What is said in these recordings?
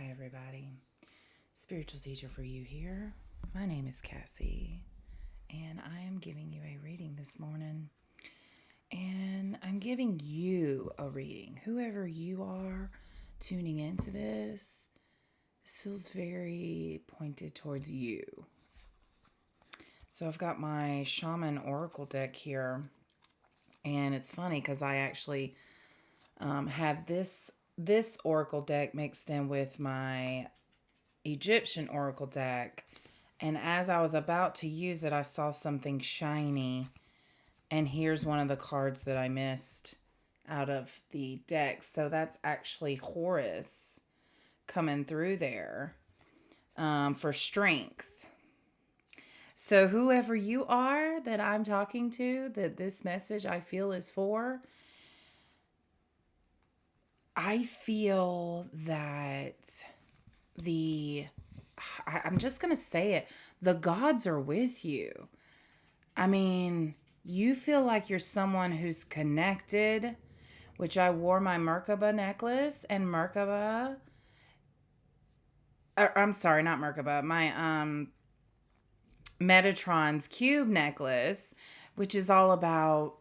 Hi, everybody. Spiritual teacher for you here. My name is Cassie, and I am giving you a reading this morning. And I'm giving you a reading. Whoever you are tuning into this feels very pointed towards you. So I've got my Shaman Oracle deck here, and it's funny because I actually had this Oracle deck mixed in with my Egyptian Oracle deck. And as I was about to use it, I saw something shiny. And here's one of the cards that I missed out of the deck. So that's actually Horus coming through there for strength. So whoever you are that I'm talking to, that this message I feel is for, I feel that I'm just going to say it, the gods are with you. I mean, you feel like you're someone who's connected, which I wore my Merkaba necklace, and I'm sorry, not Merkaba, my Metatron's cube necklace, which is all about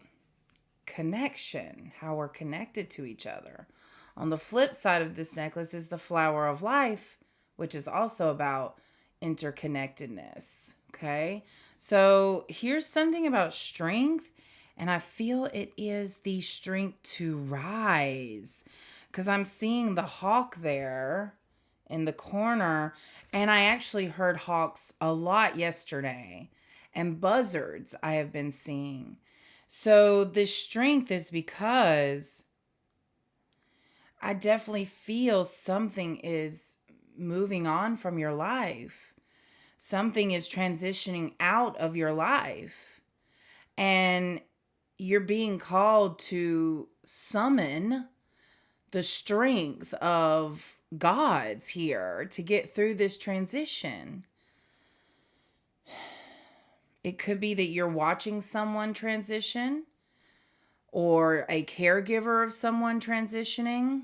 connection, how we're connected to each other. On the flip side of this necklace is the flower of life, which is also about interconnectedness. Okay. So here's something about strength, and I feel it is the strength to rise, because I'm seeing the hawk there in the corner, and I actually heard hawks a lot yesterday, and buzzards I have been seeing. So this strength is because I definitely feel something is moving on from your life. Something is transitioning out of your life. And you're being called to summon the strength of gods here to get through this transition. It could be that you're watching someone transition, or a caregiver of someone transitioning.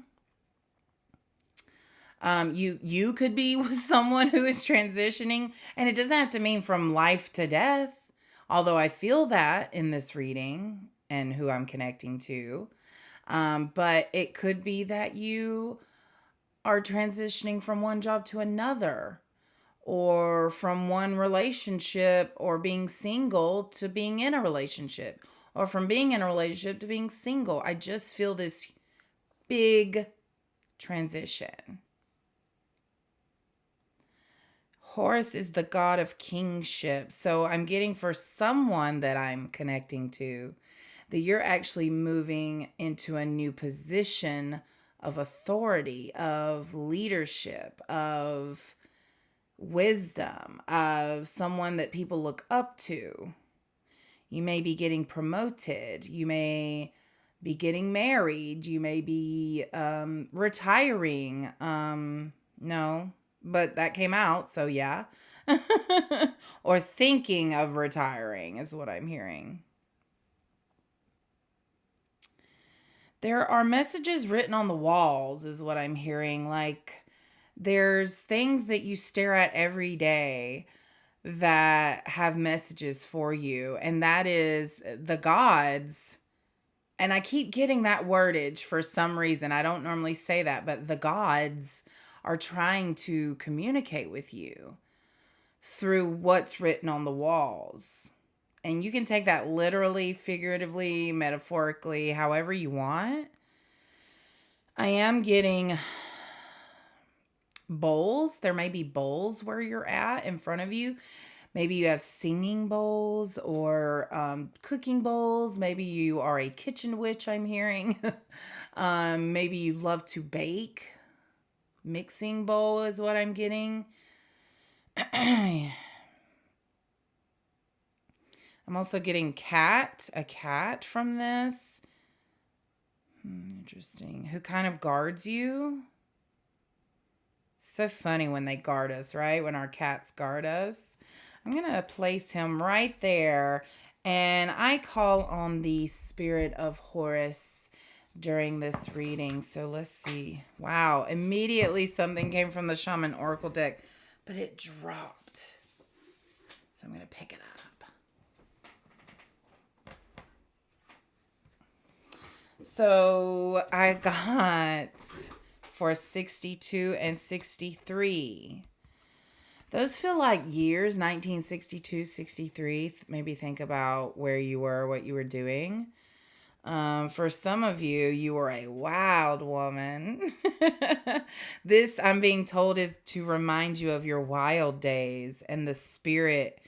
You could be with someone who is transitioning, and it doesn't have to mean from life to death, although I feel that in this reading and who I'm connecting to. But it could be that you are transitioning from one job to another, or from one relationship or being single to being in a relationship, or from being in a relationship to being single. I just feel this big transition. Horus is the god of kingship. So I'm getting, for someone that I'm connecting to, that you're actually moving into a new position of authority, of leadership, of wisdom, of someone that people look up to. You may be getting promoted. You may be getting married. You may be retiring. No, but that came out, so yeah. Or thinking of retiring is what I'm hearing. There are messages written on the walls is what I'm hearing. Like, there's things that you stare at every day that have messages for you, and that is the gods. And I keep getting that wordage for some reason. I don't normally say that, but the gods are trying to communicate with you through what's written on the walls. And you can take that literally, figuratively, metaphorically, however you want. I am getting bowls. There may be bowls where you're at in front of you. Maybe you have singing bowls or cooking bowls. Maybe you are a kitchen witch, I'm hearing. Maybe you love to bake. Mixing bowl is what I'm getting. I'm also getting a cat from this. Interesting. Who kind of guards you. So funny when they guard us, right? When our cats guard us. I'm going to place him right there. And I call on the spirit of Horus, during this reading. So let's see. Wow. Immediately something came from the Shaman Oracle deck, but it dropped. So I'm going to pick it up. So I got for 62 and 63. Those feel like years, 1962, 63. Maybe think about where you were, what you were doing. For some of you, you were a wild woman. This, I'm being told, is to remind you of your wild days and the spirit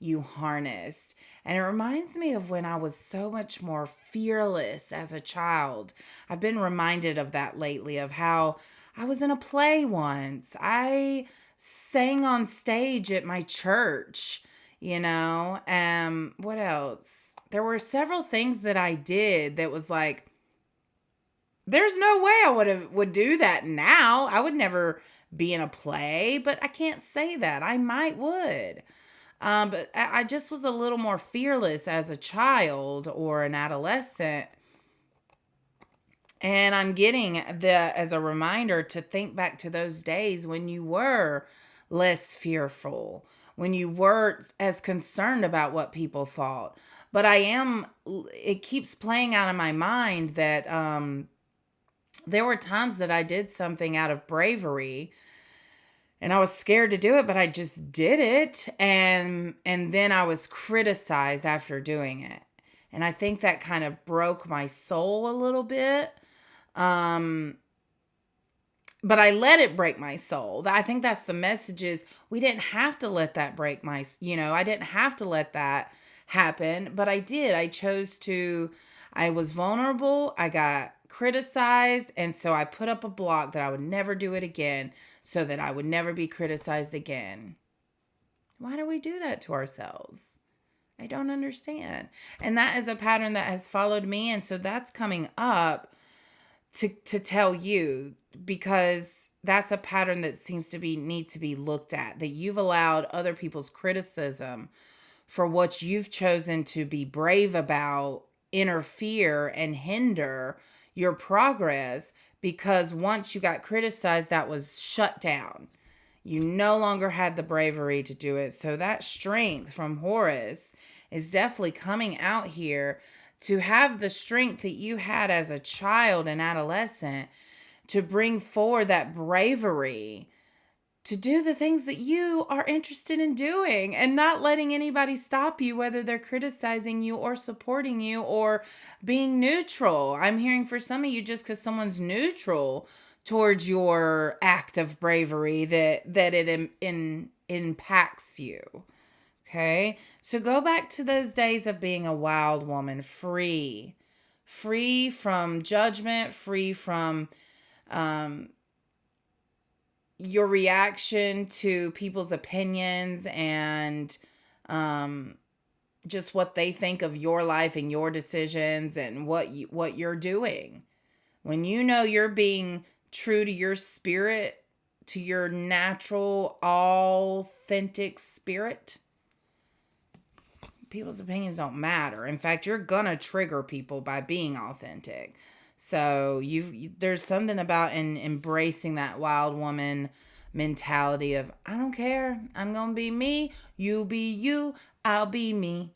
you harnessed. And it reminds me of when I was so much more fearless as a child. I've been reminded of that lately, of how I was in a play once. I sang on stage at my church, what else? There were several things that I did that was like, there's no way I would do that now. I would never be in a play, but I can't say that. I might would. But I just was a little more fearless as a child or an adolescent. And I'm getting as a reminder to think back to those days when you were less fearful, when you weren't as concerned about what people thought. But it keeps playing out in my mind that there were times that I did something out of bravery and I was scared to do it, but I just did it. And then I was criticized after doing it. And I think that kind of broke my soul a little bit. But I let it break my soul. I think that's the message is we didn't have to let that break I didn't have to let that happen, but I did. I was vulnerable. I got criticized. And so I put up a block that I would never do it again so that I would never be criticized again. Why do we do that to ourselves? I don't understand. And that is a pattern that has followed me. And so that's coming up to tell you, because that's a pattern that seems to need to be looked at, that you've allowed other people's criticism for what you've chosen to be brave about interfere and hinder your progress, because once you got criticized, that was shut down. You no longer had the bravery to do it. So that strength from Horus is definitely coming out here to have the strength that you had as a child and adolescent to bring forward that bravery to do the things that you are interested in doing and not letting anybody stop you, whether they're criticizing you or supporting you or being neutral. I'm hearing for some of you, just because someone's neutral towards your act of bravery, that it impacts you. Okay, so go back to those days of being a wild woman, free from judgment, free from your reaction to people's opinions and just what they think of your life and your decisions and what you're doing. When you know you're being true to your spirit, to your natural, authentic spirit, people's opinions don't matter. In fact, you're gonna trigger people by being authentic. So there's something about embracing that wild woman mentality of, I don't care, I'm gonna be me, you be you, I'll be me.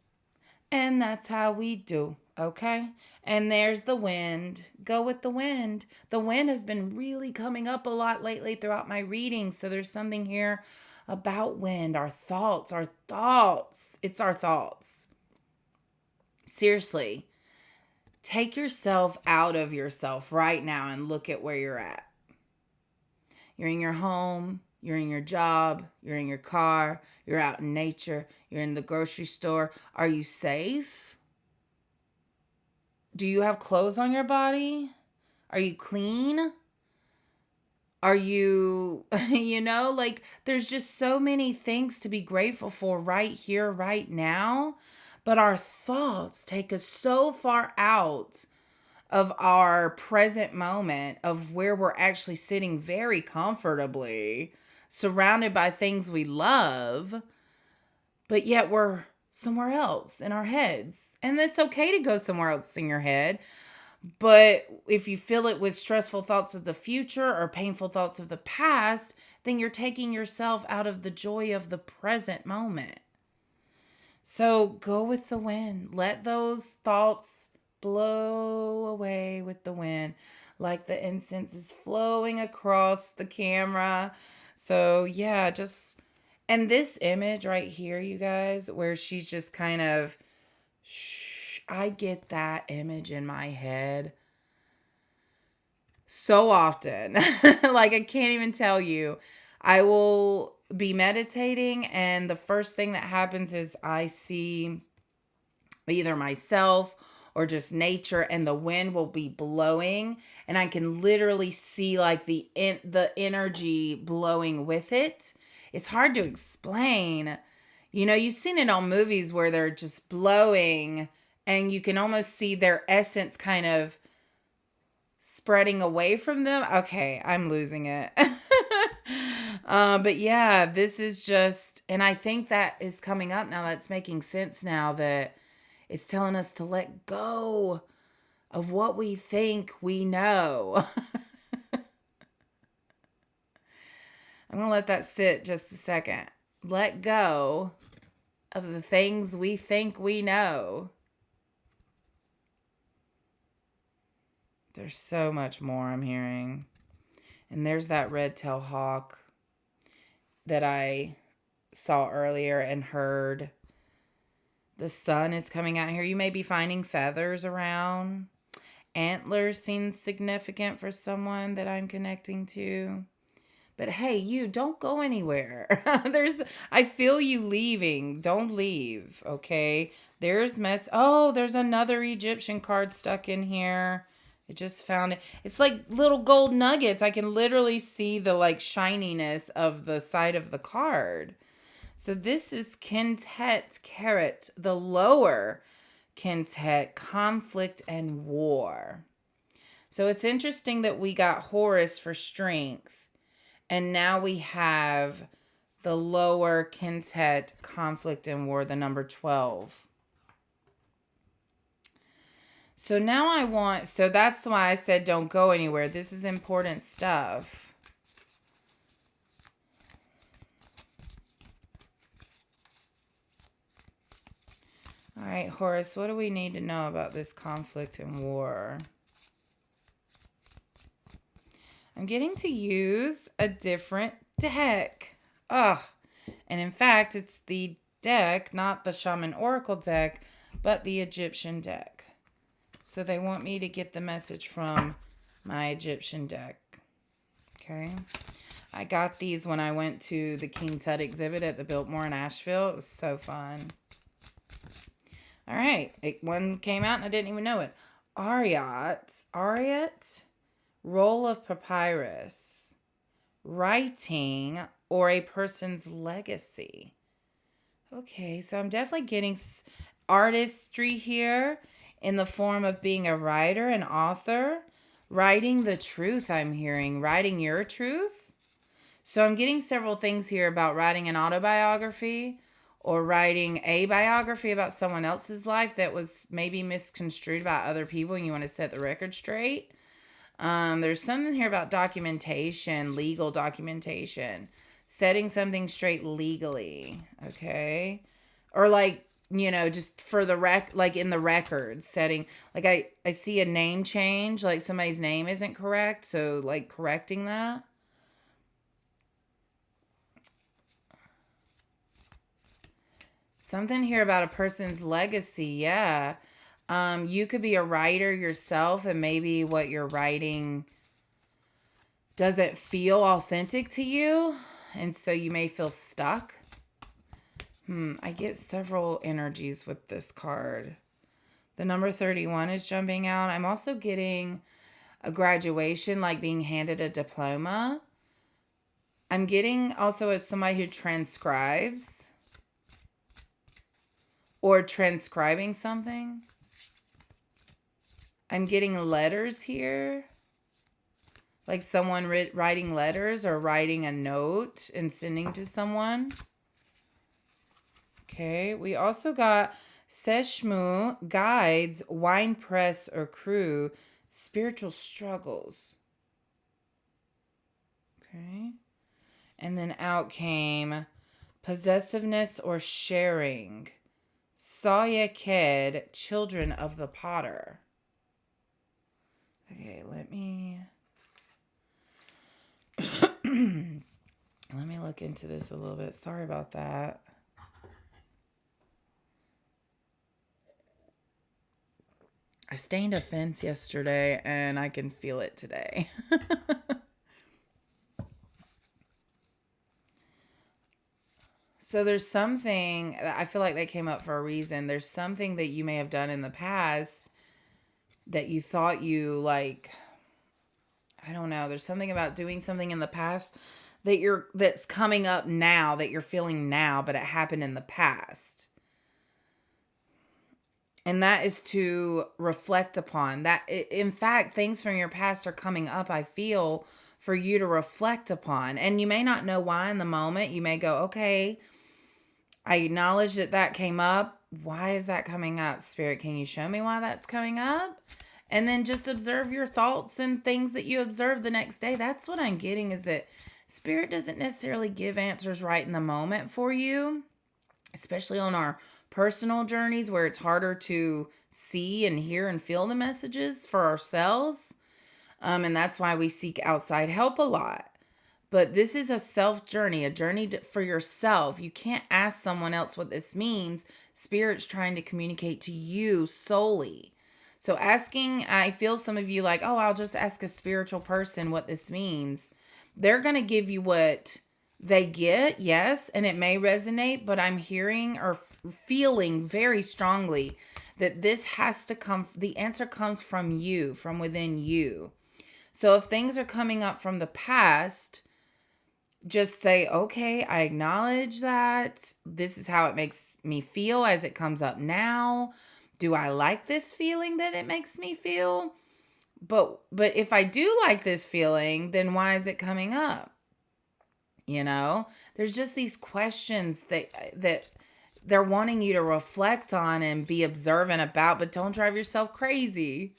And that's how we do, okay? And there's the wind. Go with the wind. The wind has been really coming up a lot lately throughout my readings. So there's something here about wind, our thoughts. It's our thoughts. Seriously, take yourself out of yourself right now and look at where you're at. You're in your home, you're in your job, you're in your car, you're out in nature, you're in the grocery store. Are you safe? Do you have clothes on your body? Are you clean? Are you, there's just so many things to be grateful for right here, right now. But our thoughts take us so far out of our present moment of where we're actually sitting very comfortably, surrounded by things we love, but yet we're somewhere else in our heads. And it's okay to go somewhere else in your head, But if you fill it with stressful thoughts of the future or painful thoughts of the past, then you're taking yourself out of the joy of the present moment. So go with the wind. Let those thoughts blow away with the wind, like the incense is flowing across the camera. So, yeah, just, and this image right here, you guys, where she's just kind of, I get that image in my head so often. Like, I can't even tell you. I will be meditating, and the first thing that happens is I see either myself or just nature, and the wind will be blowing, and I can literally see like the energy blowing with it. It's hard to explain. You know, you've seen it on movies where they're just blowing and you can almost see their essence kind of spreading away from them. Okay, I'm losing it. But yeah, this is just, and I think that is coming up now. That's making sense now that it's telling us to let go of what we think we know. I'm going to let that sit just a second. Let go of the things we think we know. There's so much more I'm hearing. And there's that red-tailed hawk that I saw earlier and heard. The sun is coming out here. You may be finding feathers around. Antlers seem significant for someone that I'm connecting to. But hey, you don't go anywhere. I feel you leaving. Don't leave, okay? There's there's another Egyptian card stuck in here. I just found it. It's like little gold nuggets. I can literally see the like shininess of the side of the card. So this is Quintet Carrot, the lower quintet, conflict and war. So it's interesting that we got Horus for strength. And now we have the lower quintet, conflict and war, the number 12. So now so that's why I said don't go anywhere. This is important stuff. All right, Horus, what do we need to know about this conflict and war? I'm getting to use a different deck. Oh, and in fact, it's the deck, not the Shaman Oracle deck, but the Egyptian deck. So they want me to get the message from my Egyptian deck. Okay. I got these when I went to the King Tut exhibit at the Biltmore in Asheville. It was so fun. All right. One came out and I didn't even know it. Ariat. Roll of papyrus, writing, or a person's legacy. Okay, so I'm definitely getting artistry here in the form of being a writer, an author, writing the truth. I'm hearing writing your truth. So I'm getting several things here about writing an autobiography or writing a biography about someone else's life that was maybe misconstrued by other people and you want to set the record straight. There's something here about documentation, legal documentation, setting something straight legally, okay? Or like, you know, just for the like in the records setting, like I see a name change, like somebody's name isn't correct, so like correcting that. Something here about a person's legacy, yeah. You could be a writer yourself and maybe what you're writing doesn't feel authentic to you. And so you may feel stuck. I get several energies with this card. The number 31 is jumping out. I'm also getting a graduation, like being handed a diploma. I'm getting also it's somebody who transcribes or transcribing something. I'm getting letters here. Like someone writing letters or writing a note and sending to someone. Okay, we also got Seshmu, guides, wine press or crew, spiritual struggles. Okay. And then out came possessiveness or sharing. Sayaked, children of the potter. Okay, let me look into this a little bit. Sorry about that. I stained a fence yesterday and I can feel it today. So there's something, I feel like that came up for a reason. There's something that you may have done in the past that you thought you like, I don't know. There's something about doing something in the past that's coming up now, that you're feeling now, but it happened in the past. And that is to reflect upon that. In fact, things from your past are coming up, I feel, for you to reflect upon. And you may not know why in the moment. You may go, okay, I acknowledge that came up. Why is that coming up? Spirit, can you show me why that's coming up? And then just observe your thoughts and things that you observe the next day. That's what I'm getting, is that Spirit doesn't necessarily give answers right in the moment for you, especially on our personal journeys where it's harder to see and hear and feel the messages for ourselves. And that's why we seek outside help a lot. But this is a self journey, a journey for yourself. You can't ask someone else what this means. Spirit's trying to communicate to you solely. So asking, I feel some of you like, oh, I'll just ask a spiritual person what this means. They're going to give you what they get, yes, and it may resonate, but I'm hearing or feeling very strongly that this has to come, the answer comes from you, from within you. So if things are coming up from the past, just say, okay, I acknowledge that. This is how it makes me feel as it comes up now. Do I like this feeling that it makes me feel? But if I do like this feeling, then why is it coming up? You know, there's just these questions that they're wanting you to reflect on and be observant about, but don't drive yourself crazy.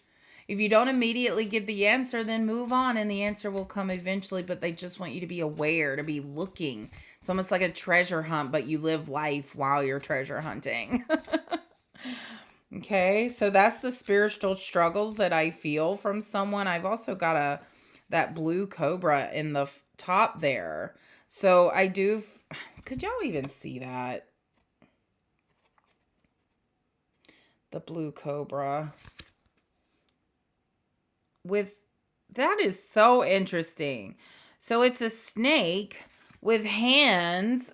If you don't immediately get the answer, then move on and the answer will come eventually, but they just want you to be aware, to be looking. It's almost like a treasure hunt, but you live life while you're treasure hunting. Okay, so that's the spiritual struggles that I feel from someone. I've also got that blue cobra in the top there. So I do, could y'all even see that? The blue cobra. That is so interesting. So it's a snake with hands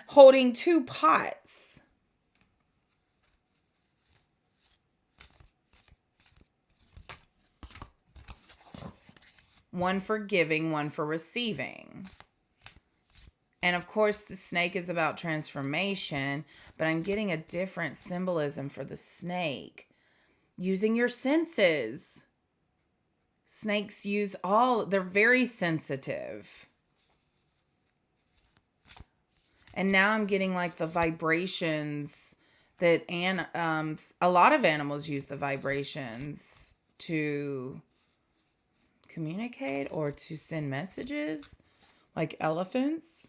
holding two pots. One for giving, one for receiving. And of course, the snake is about transformation, but I'm getting a different symbolism for the snake. Using your senses. Snakes they're very sensitive. And now I'm getting like the vibrations that, a lot of animals use the vibrations to communicate or to send messages, like elephants.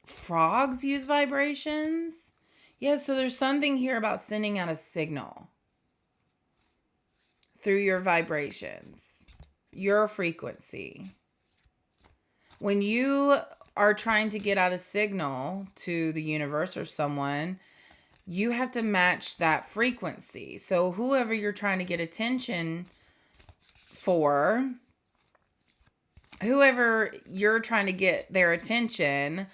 Frogs use vibrations. Yeah, so there's something here about sending out a signal through your vibrations, your frequency. When you are trying to get out a signal to the universe or someone, you have to match that frequency. So whoever you're trying to get attention for, whoever you're trying to get their attention,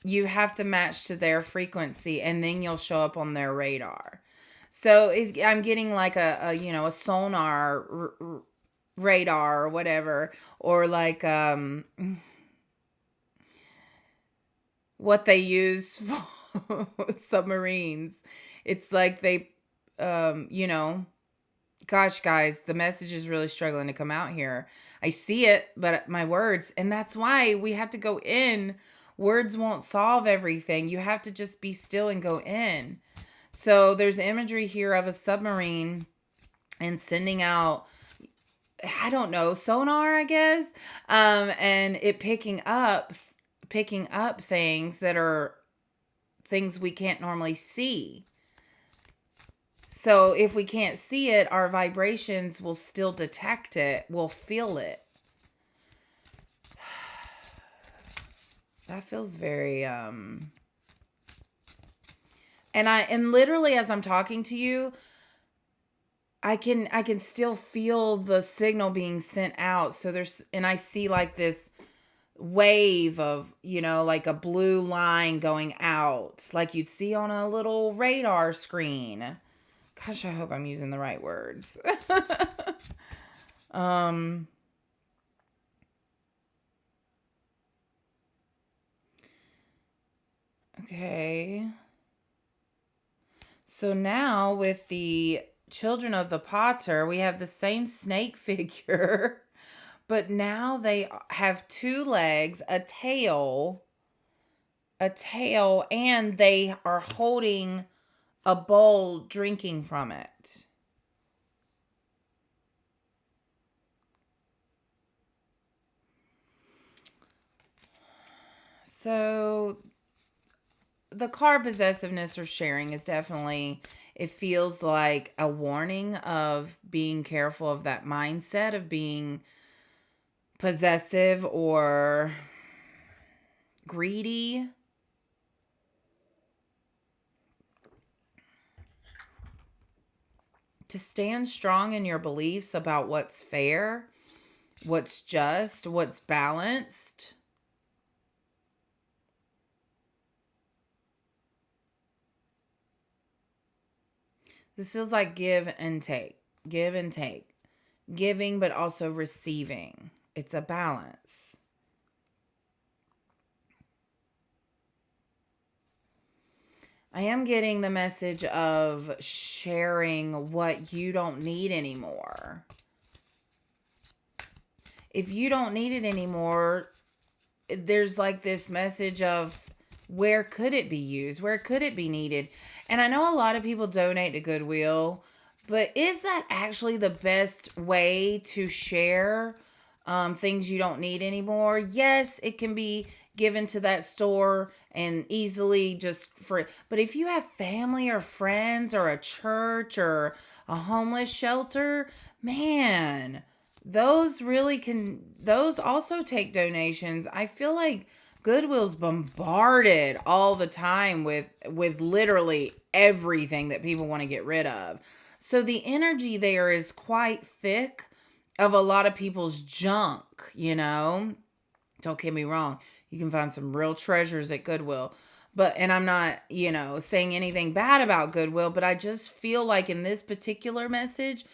you have to match to their frequency, and then you'll show up on their radar. So I'm getting like a sonar radar or whatever, or like what they use for submarines. It's like they, gosh, guys, the message is really struggling to come out here. I see it, but my words, and that's why we have to go in. Words won't solve everything. You have to just be still and go in. So there's imagery here of a submarine and sending out, I don't know, sonar, I guess. And it picking up things that are things we can't normally see. So if we can't see it, our vibrations will still detect it. We'll feel it. That feels very and literally as I'm talking to you, I can still feel the signal being sent out. So I see like this wave of, like a blue line going out, like you'd see on a little radar screen. Gosh, I hope I'm using the right words. Okay. So now with the children of the Potter, we have the same snake figure, but now they have two legs, and they are holding a bowl drinking from it. So the card possessiveness or sharing is definitely, it feels like a warning of being careful of that mindset of being possessive or greedy. To stand strong in your beliefs about what's fair, what's just, what's balanced. This feels like give and take, give and take, giving, but also receiving. It's a balance. I am getting the message of sharing what you don't need anymore. If you don't need it anymore, there's like this message of where could it be used? Where could it be needed? And I know a lot of people donate to Goodwill, but is that actually the best way to share things you don't need anymore? Yes, it can be given to that store and easily just for, but if you have family or friends or a church or a homeless shelter, man, those also take donations. I feel like Goodwill's bombarded all the time with literally everything that people want to get rid of. So the energy there is quite thick of a lot of people's junk. Don't get me wrong. You can find some real treasures at Goodwill. And I'm not, saying anything bad about Goodwill, but I just feel like in this particular message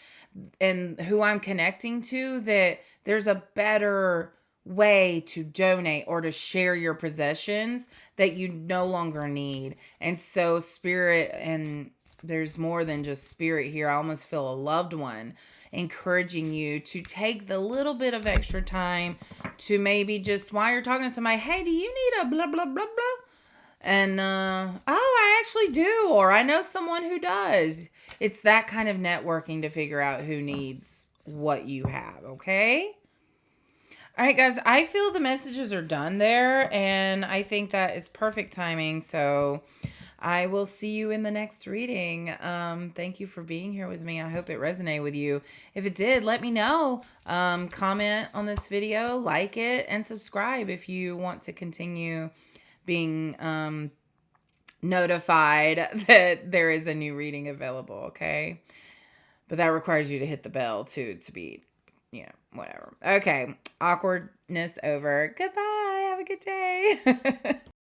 and who I'm connecting to, that there's a better way to donate or to share your possessions that you no longer need. And so spirit, and there's more than just spirit here. I almost feel a loved one encouraging you to take the little bit of extra time to maybe just while you're talking to somebody, hey, do you need a blah, blah, blah, blah? And, I actually do, or I know someone who does. It's that kind of networking to figure out who needs what you have, okay? All right, guys, I feel the messages are done there, and I think that is perfect timing. So I will see you in the next reading. Thank you for being here with me. I hope it resonated with you. If it did, let me know. Comment on this video, like it, and subscribe if you want to continue being notified that there is a new reading available, okay? But that requires you to hit the bell to be, whatever. Okay, awkwardness over. Goodbye. Have a good day.